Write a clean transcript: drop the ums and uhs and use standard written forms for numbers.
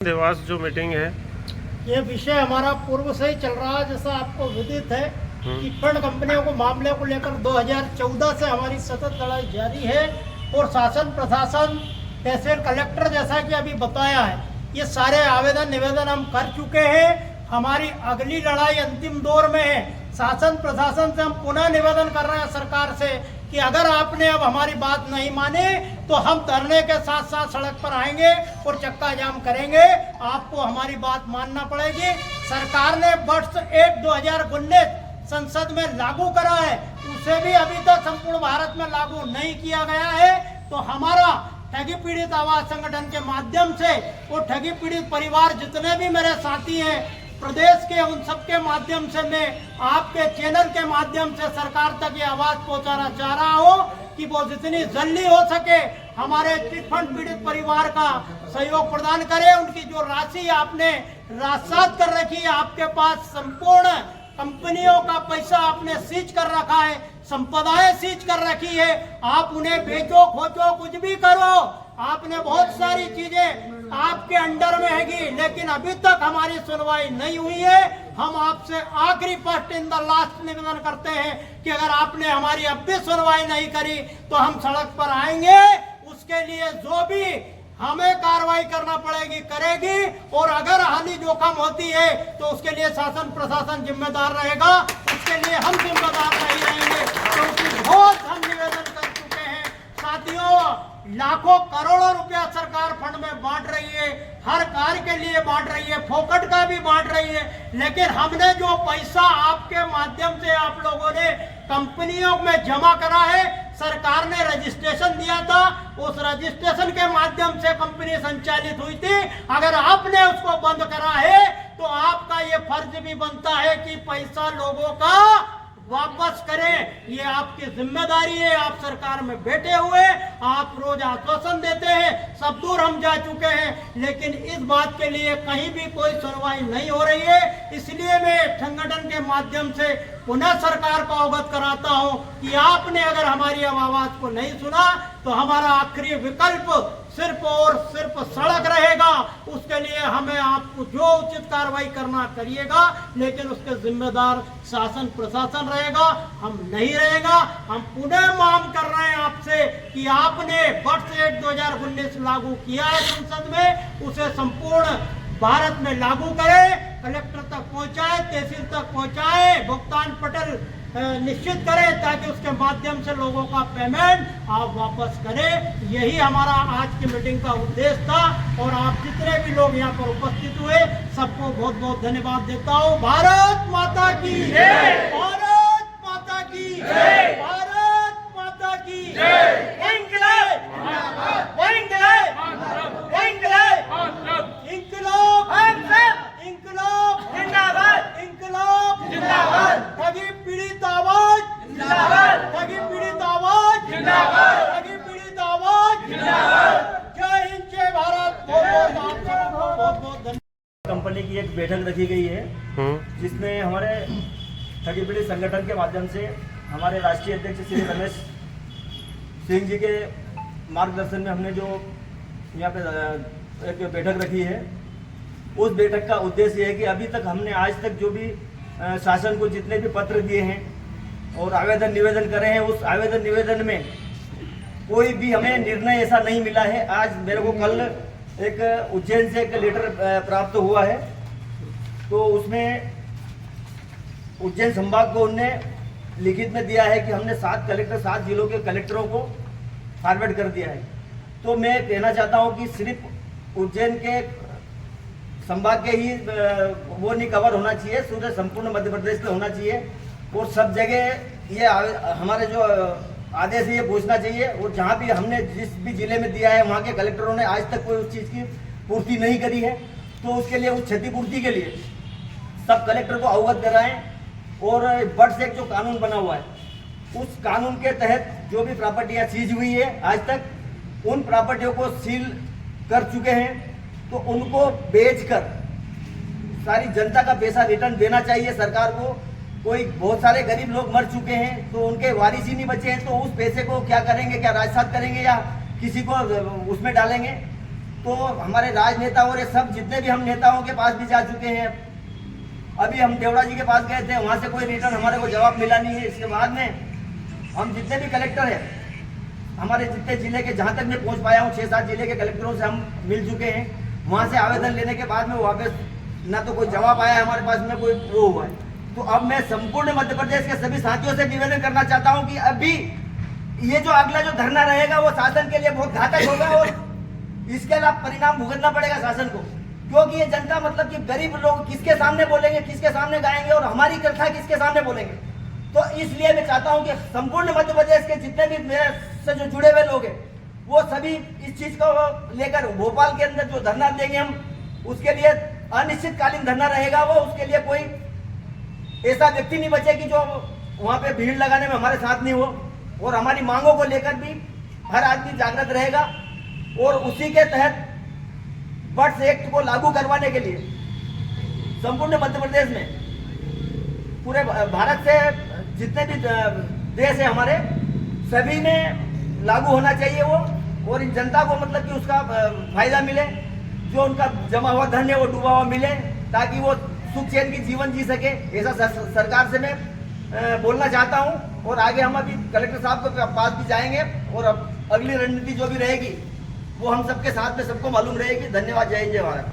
देवास जो मीटिंग है ये विषय हमारा पूर्व से ही चल रहा है। जैसा आपको विदित है कि फंड कंपनियों को मामले को लेकर 2014 से हमारी सतत लड़ाई जारी है और शासन प्रशासन तहसील कलेक्टर जैसा कि अभी बताया है, ये सारे आवेदन निवेदन हम कर चुके हैं। हमारी अगली लड़ाई अंतिम दौर में है। शासन प्रशासन से हम पुनः निवेदन कर रहे हैं सरकार से कि अगर आपने अब हमारी बात नहीं मानी तो हम धरने के साथ साथ सड़क पर आएंगे और चक्का जाम करेंगे। आपको हमारी बात मानना पड़ेगी। सरकार ने वर्ष 1/2019 संसद में लागू करा है, उसे भी अभी तक संपूर्ण भारत में लागू नहीं किया गया है। तो हमारा ठगी पीड़ित आवाज संगठन के माध्यम से और ठगी पीड़ित परिवार जितने भी मेरे साथी हैं प्रदेश के, उन सबके माध्यम से मैं आपके चैनल के माध्यम से सरकार तक ये आवाज पहुंचाना चाह रहा हूं कि वो जितनी जल्दी हो सके हमारे चिटफंड पीड़ित परिवार का सहयोग प्रदान करें। उनकी जो राशि आपने राजसात कर रखी है, आपके पास संपूर्ण कंपनियों का पैसा आपने सीज कर रखा है, संपदाएं सीज कर रखी है, आप उन्हें बेचो खोचो कुछ भी करो, आपने बहुत सारी चीजें आपके अंडर में हैगी, लेकिन अभी तक हमारी सुनवाई नहीं हुई है। हम आपसे आखिरी फर्स्ट इन द लास्ट निवेदन करते हैं कि अगर आपने हमारी अब भी सुनवाई नहीं करी तो हम सड़क पर आएंगे। उसके लिए जो भी हमें कार्रवाई करना पड़ेगी करेगी, और अगर हानि जोखिम होती है तो उसके लिए शासन प्रशासन जिम्मेदार रहेगा, उसके लिए हम जिम्मेदार नहीं रहेंगे। क्योंकि बहुत हम निवेदन कर चुके हैं साथियों, लाखों करोड़ों रुपया सरकार फंड में बांट रही है, हर कार्य के लिए बांट रही है, फोकट का भी बांट रही है, लेकिन हमने जो पैसा आपके माध्यम से आप लोगों ने कंपनियों में जमा करा है, सरकार ने रजिस्ट्रेशन दिया था, उस रजिस्ट्रेशन के माध्यम से कंपनी संचालित हुई थी। अगर आपने उसको बंद करा है तो आपका ये फर्ज भी बनता है कि पैसा लोगों का वापस करें। ये आपकी जिम्मेदारी है। आप सरकार में बैठे हुए आप रोज आश्वासन देते हैं, सब दूर हम जा चुके हैं, लेकिन इस बात के लिए कहीं भी कोई सुनवाई नहीं हो रही है। इसलिए मैं संगठन के माध्यम से पुनः सरकार को अवगत कराता हूं कि आपने अगर हमारी आवाज को नहीं सुना तो हमारा आखिरी विकल्प सिर्फ और सिर्फ सड़क रहेगा। उसके लिए हमें आपको जो उचित कार्रवाई करना करिएगा, लेकिन उसके जिम्मेदार शासन प्रशासन रहेगा, हम नहीं रहेगा। हम पुनः मांग कर रहे हैं आपसे कि आपने वर्ष 1/2019 लागू किया है संसद में, उसे संपूर्ण भारत में लागू करें, कलेक्टर तक पहुंचाए, तहसील तक पहुंचाए, भुगतान पटल निश्चित करें ताकि उसके माध्यम से लोगों का पेमेंट आप वापस करें। यही हमारा आज की मीटिंग का उद्देश्य था, और आप जितने भी लोग यहाँ पर उपस्थित हुए सबको बहुत बहुत धन्यवाद देता हूँ। भारत माता की जय, भारत माता की जय, भारत माता की जय। इंकलाब इंकलाब इंकलाब इंकलाब जिंदाबाद, इंकलाब जिंदाबाद, ठगी पीड़ित आवाज जिंदाबाद, ठगी पीड़ित आवाज जिंदाबाद, ठगी पीड़ित आवाज जिंदाबाद। जय हिंद, जय भारत। बहुत बहुत धन्यवाद। कंपनी की एक बैठक रखी गई है जिसमें हमारे ठगी पीड़ित संगठन के माध्यम से हमारे राष्ट्रीय अध्यक्ष श्री रमेश सिंह जी के मार्गदर्शन में हमने जो यहाँ पे एक बैठक रखी है, उस बैठक का उद्देश्य है कि अभी तक हमने आज तक जो भी शासन को जितने भी पत्र दिए हैं और आवेदन निवेदन करे हैं, उस आवेदन निवेदन में कोई भी हमें निर्णय ऐसा नहीं मिला है। आज मेरे को कल एक उज्जैन से एक लेटर प्राप्त हुआ है, तो उसमें उज्जैन संभाग को उनने लिखित में दिया है कि हमने 7 जिलों के कलेक्टरों को फॉरवर्ड कर दिया है। तो मैं कहना चाहता हूं कि सिर्फ उज्जैन के संभाग के ही वो नहीं कवर होना चाहिए, पूरे संपूर्ण मध्य प्रदेश में होना चाहिए, और सब जगह ये हमारे जो आदेश है ये पूछना चाहिए। और जहाँ भी हमने जिस भी जिले में दिया है वहाँ के कलेक्टरों ने आज तक कोई उस चीज़ की पूर्ति नहीं करी है, तो उसके लिए उस क्षतिपूर्ति के लिए सब कलेक्टर को अवगत कराएं। और वर्ष एक जो कानून बना हुआ है, उस कानून के तहत जो भी प्रॉपर्टियाँ सीज हुई है आज तक, उन प्रॉपर्टियों को सील कर चुके हैं, तो उनको बेचकर सारी जनता का पैसा रिटर्न देना चाहिए सरकार को। कोई बहुत सारे गरीब लोग मर चुके हैं तो उनके वारिस ही नहीं बचे हैं, तो उस पैसे को क्या करेंगे, क्या राजसात करेंगे या किसी को उसमें डालेंगे। तो हमारे राजनेता और ये सब जितने भी हम नेताओं के पास भी जा चुके हैं। अभी हम देवड़ा जी के पास गए थे, वहाँ से कोई रिटर्न हमारे को जवाब मिला नहीं है। इसके बाद में हम जितने भी कलेक्टर हैं, हमारे जितने जिले के, जहाँ तक मैं पहुँच पाया हूँ 6-7 जिले के कलेक्टरों से हम मिल चुके हैं। वहाँ से आवेदन लेने के बाद में वापस ना तो कोई जवाब आया है हमारे पास में, कोई वो हुआ है। तो अब मैं संपूर्ण मध्य प्रदेश के सभी साथियों से निवेदन करना चाहता हूँ कि अभी ये जो अगला जो धरना रहेगा वो शासन के लिए बहुत घातक होगा और इसके अलावा परिणाम भुगतना पड़ेगा शासन को, क्योंकि ये जनता मतलब कि गरीब लोग किसके सामने बोलेंगे, किसके सामने गाएंगे और हमारी कथा किसके सामने बोलेंगे। तो इसलिए मैं चाहता हूं कि संपूर्ण मध्य प्रदेश के जितने भी मेरे से जो जुड़े हुए लोग हैं वो सभी इस चीज को लेकर भोपाल के अंदर जो धरना देंगे हम, उसके लिए अनिश्चितकालीन धरना रहेगा वो। उसके लिए कोई ऐसा व्यक्ति नहीं बचे कि जो वहां पे भीड़ लगाने में हमारे साथ नहीं हो, और हमारी मांगों को लेकर भी हर आदमी जागृत रहेगा और उसी के तहत बर्ड्स एक्ट को लागू करवाने के लिए संपूर्ण मध्य प्रदेश में, पूरे भारत से जितने भी देश है हमारे, सभी में लागू होना चाहिए वो, और इन जनता को मतलब कि उसका फायदा मिले, जो उनका जमा हुआ धन है वो डूबा हुआ मिले, ताकि वो सुख चैन की जीवन जी सके। ऐसा सरकार से मैं बोलना चाहता हूं। और आगे हम अभी कलेक्टर साहब के पास भी जाएंगे और अब अगली रणनीति जो भी रहेगी वो हम सबके साथ में सबको मालूम रहेगी। धन्यवाद। जय हिंद, जय भारत।